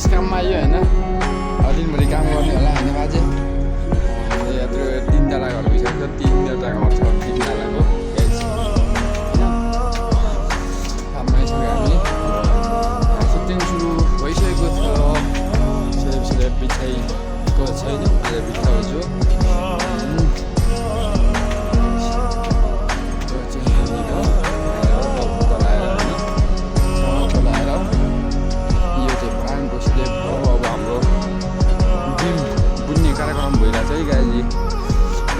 यस काममा आयो होइन दिनभरि काम गर्ने होला होइन बाजे यत्रो 3 तला घर भइसक्यो 3वटा घर छ 3 तलाको काममै छौँ हामी सुटिङ सुरु भइसकेको छ सेलेब बिछाइको छैन आज बिछाउँछु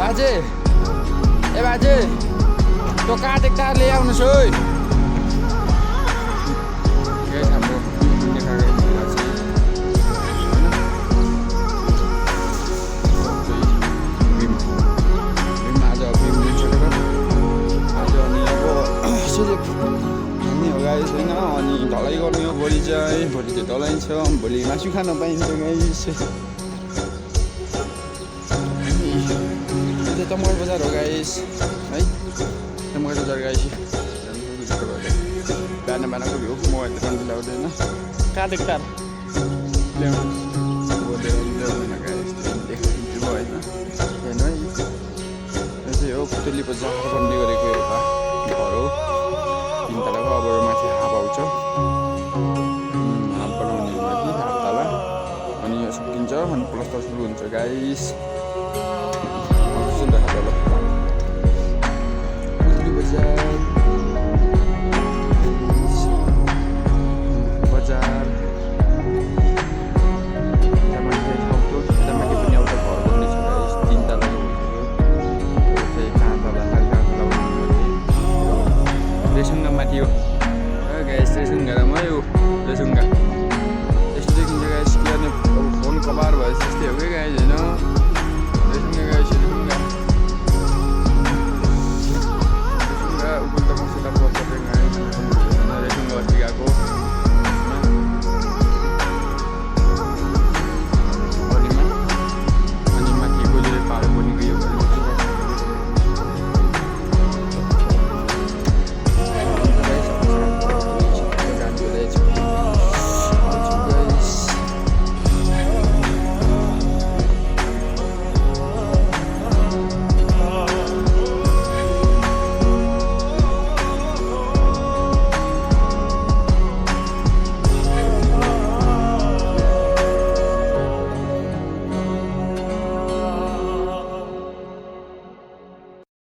बाजे ए बाजे त्यो काठ एक तार ल्याइ आउनुहोस् है हाम्रो आज भीम लिइसकेर आज अनि अब सिलेक्ट हान्ने हो गाइस होइन अनि ढलाइ गर्ने हो भोलि चाहिँ ढलाइ छ भोलि मासु खान पाइन्छ गाइस टमाटर बजार हो गाइस है टमाटर बजार गाइस बिहान बिहानको भ्यू मोबाइल त कन्ट्रोल ल्याउँदैन काटेको तार ल्याउनु गाइस देख्नु होइन हेर्नु है यो चाहिँ हो पुतली बजार बन्दी गरेको एउटा घर हो 3 तलाको अब माथि हाफ आउँछ हाफ बनाउने माथि हाफ तला अनि यो सकिन्छ अनि प्लस्टर सुरु हुन्छ गाइस बजार पनि एउटा घर बन्ने छ 3 तलाको चाहिँ 4 तला रेसनका माथि हो